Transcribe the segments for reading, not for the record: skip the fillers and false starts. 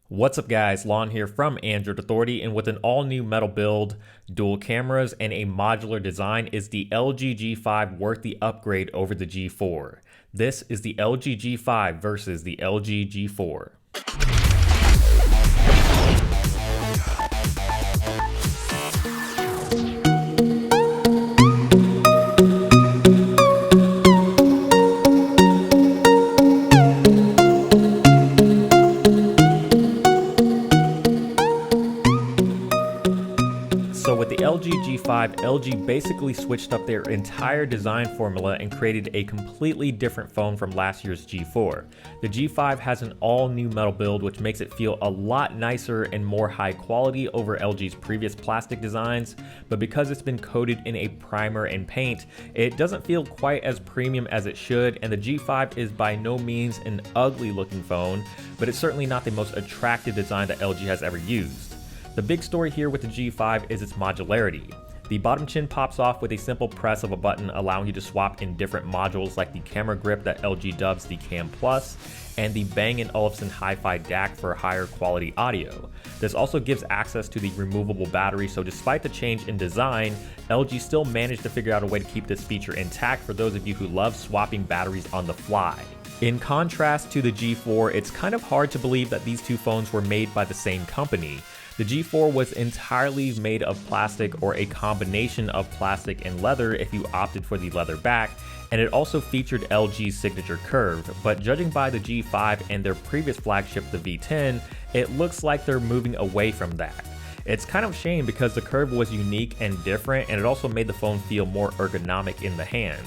What's up guys, Lon here from Android Authority, and with an all-new metal build, dual cameras, and a modular design, is the LG G5 worth the upgrade over the G4? This is the LG G5 versus the LG G4. So with the LG G5, LG basically switched up their entire design formula and created a completely different phone from last year's G4. The G5 has an all-new metal build, which makes it feel a lot nicer and more high quality over LG's previous plastic designs, but because it's been coated in a primer and paint, it doesn't feel quite as premium as it should, and the G5 is by no means an ugly looking phone, but it's certainly not the most attractive design that LG has ever used. The big story here with the G5 is its modularity. The bottom chin pops off with a simple press of a button, allowing you to swap in different modules like the camera grip that LG dubs the Cam Plus, and the Bang & Olufsen Hi-Fi DAC for higher quality audio. This also gives access to the removable battery, so despite the change in design, LG still managed to figure out a way to keep this feature intact for those of you who love swapping batteries on the fly. In contrast to the G4, it's kind of hard to believe that these two phones were made by the same company. The G4 was entirely made of plastic, or a combination of plastic and leather if you opted for the leather back, and it also featured LG's signature curve, but judging by the G5 and their previous flagship, the V10, it looks like they're moving away from that. It's kind of a shame because the curve was unique and different, and it also made the phone feel more ergonomic in the hand.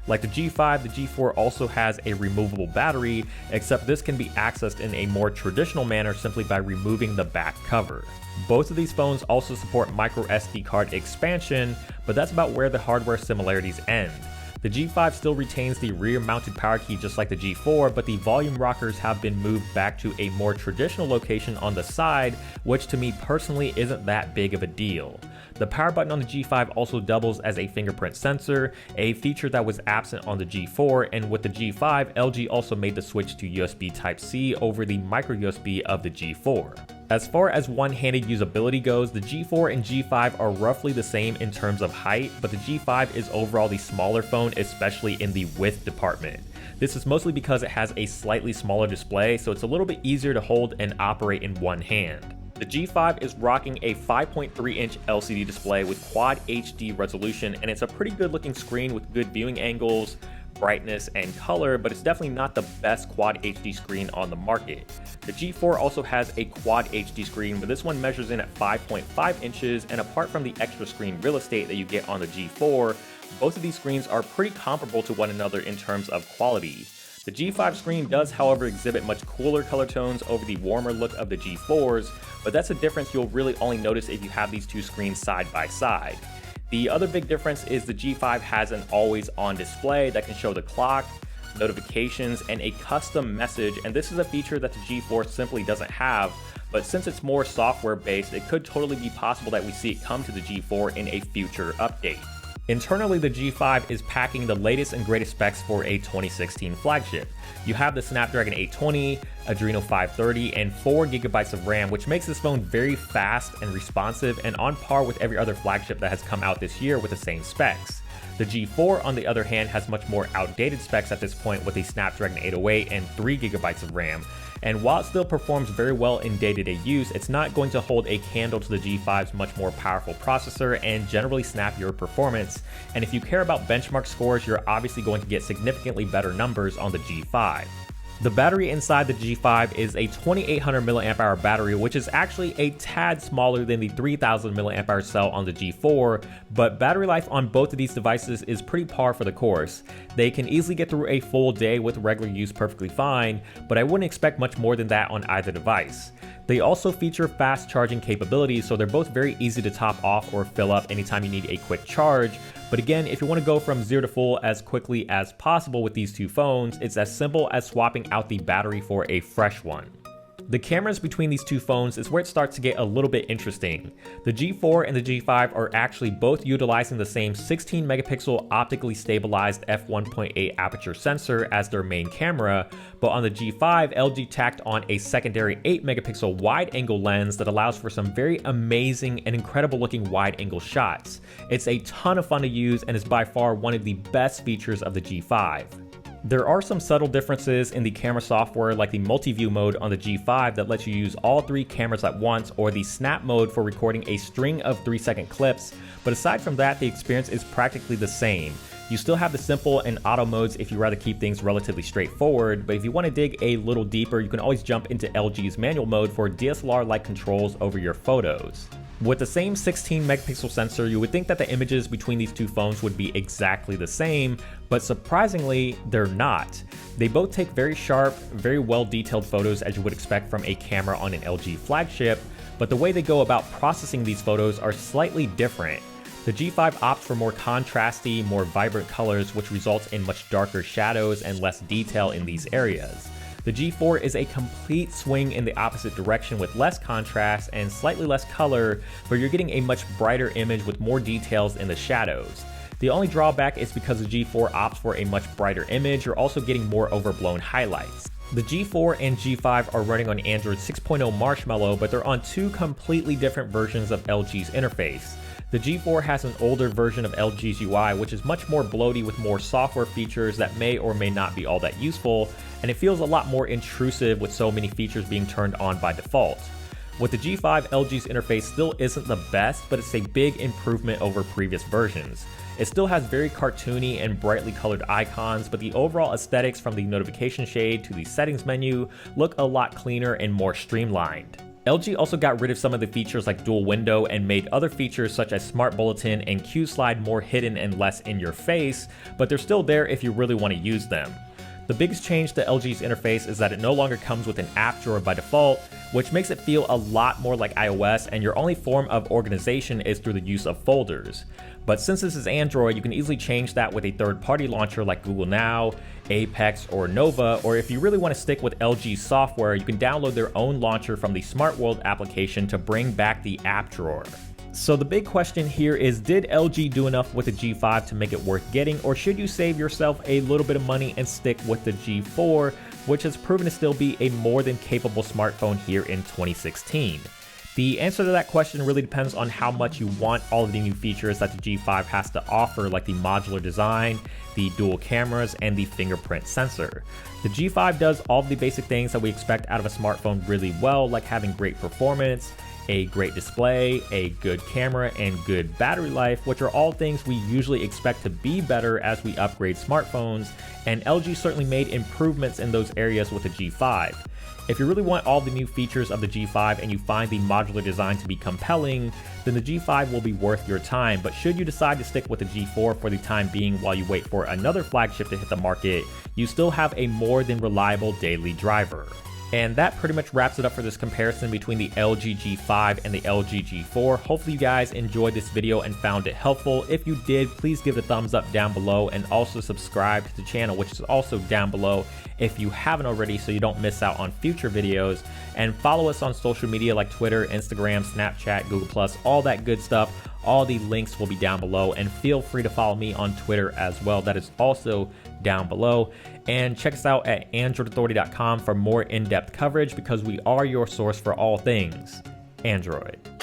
Like the G5, the G4 also has a removable battery, except this can be accessed in a more traditional manner simply by removing the back cover. Both of these phones also support micro SD card expansion, but that's about where the hardware similarities end. The G5 still retains the rear mounted power key just like the G4, but the volume rockers have been moved back to a more traditional location on the side, which to me personally isn't that big of a deal. The power button on the G5 also doubles as a fingerprint sensor, a feature that was absent on the G4, and with the G5, LG also made the switch to USB Type-C over the micro USB of the G4. As far as one-handed usability goes, the G4 and G5 are roughly the same in terms of height, but the G5 is overall the smaller phone, especially in the width department. This is mostly because it has a slightly smaller display, so it's a little bit easier to hold and operate in one hand. The G5 is rocking a 5.3-inch LCD display with Quad HD resolution, and it's a pretty good looking screen with good viewing angles, brightness, and color, but it's definitely not the best Quad HD screen on the market. The G4 also has a Quad HD screen, but this one measures in at 5.5 inches, and apart from the extra screen real estate that you get on the G4, both of these screens are pretty comparable to one another in terms of quality. The G5 screen does, however, exhibit much cooler color tones over the warmer look of the G4's, but that's a difference you'll really only notice if you have these two screens side by side. The other big difference is the G5 has an always-on display that can show the clock, notifications, and a custom message, and this is a feature that the G4 simply doesn't have, but since it's more software-based, it could totally be possible that we see it come to the G4 in a future update. Internally, the G5 is packing the latest and greatest specs for a 2016 flagship. You have the Snapdragon 820, Adreno 530, and 4GB of RAM, which makes this phone very fast and responsive and on par with every other flagship that has come out this year with the same specs. The G4, on the other hand, has much more outdated specs at this point with a Snapdragon 808 and 3GB of RAM. And while it still performs very well in day-to-day use, it's not going to hold a candle to the G5's much more powerful processor and generally snappier performance. And if you care about benchmark scores, you're obviously going to get significantly better numbers on the G5. The battery inside the G5 is a 2800 mAh battery, which is actually a tad smaller than the 3000 mAh cell on the G4, but battery life on both of these devices is pretty par for the course. They can easily get through a full day with regular use perfectly fine, but I wouldn't expect much more than that on either device. They also feature fast charging capabilities, so they're both very easy to top off or fill up anytime you need a quick charge. But again, if you want to go from 0 to full as quickly as possible with these two phones, it's as simple as swapping out the battery for a fresh one. The cameras between these two phones is where it starts to get a little bit interesting. The G4 and the G5 are actually both utilizing the same 16 megapixel optically stabilized f1.8 aperture sensor as their main camera, but on the G5, LG tacked on a secondary 8 megapixel wide angle lens that allows for some very amazing and incredible looking wide angle shots. It's a ton of fun to use and is by far one of the best features of the G5. There are some subtle differences in the camera software, like the multi-view mode on the G5 that lets you use all three cameras at once, or the snap mode for recording a string of 3-second clips, but aside from that, the experience is practically the same. You still have the simple and auto modes if you rather keep things relatively straightforward, but if you want to dig a little deeper, you can always jump into LG's manual mode for DSLR-like controls over your photos. With the same 16 megapixel sensor, you would think that the images between these two phones would be exactly the same, but surprisingly, they're not. They both take very sharp, very well detailed photos as you would expect from a camera on an LG flagship, but the way they go about processing these photos are slightly different. The G5 opts for more contrasty, more vibrant colors, which results in much darker shadows and less detail in these areas. The G4 is a complete swing in the opposite direction with less contrast and slightly less color, but you're getting a much brighter image with more details in the shadows. The only drawback is because the G4 opts for a much brighter image, you're also getting more overblown highlights. The G4 and G5 are running on Android 6.0 Marshmallow, but they're on two completely different versions of LG's interface. The G4 has an older version of LG's UI, which is much more bloaty with more software features that may or may not be all that useful, and it feels a lot more intrusive with so many features being turned on by default. With the G5, LG's interface still isn't the best, but it's a big improvement over previous versions. It still has very cartoony and brightly colored icons, but the overall aesthetics from the notification shade to the settings menu look a lot cleaner and more streamlined. LG also got rid of some of the features like dual window and made other features such as smart bulletin and Q slide more hidden and less in your face, but they're still there if you really want to use them. The biggest change to LG's interface is that it no longer comes with an app drawer by default, which makes it feel a lot more like iOS, and your only form of organization is through the use of folders. But since this is Android, you can easily change that with a third-party launcher like Google Now, Apex, or Nova, or if you really want to stick with LG's software, you can download their own launcher from the Smart World application to bring back the app drawer. So the big question here is, did LG do enough with the G5 to make it worth getting, or should you save yourself a little bit of money and stick with the G4, which has proven to still be a more than capable smartphone here in 2016? The answer to that question really depends on how much you want all of the new features that the G5 has to offer, like the modular design, the dual cameras, and the fingerprint sensor. The G5 does all of the basic things that we expect out of a smartphone really well, like having great performance, a great display, a good camera, and good battery life, which are all things we usually expect to be better as we upgrade smartphones, and LG certainly made improvements in those areas with the G5. If you really want all the new features of the G5 and you find the modular design to be compelling, then the G5 will be worth your time, but should you decide to stick with the G4 for the time being while you wait for another flagship to hit the market, you still have a more than reliable daily driver. And that pretty much wraps it up for this comparison between the LG G5 and the LG G4. Hopefully you guys enjoyed this video and found it helpful. If you did, please give it a thumbs up down below and also subscribe to the channel, which is also down below if you haven't already, so you don't miss out on future videos. And follow us on social media like Twitter, Instagram, Snapchat, Google+, all that good stuff. All the links will be down below, and feel free to follow me on Twitter as well. That is also down below. And check us out at AndroidAuthority.com for more in-depth coverage, because we are your source for all things Android.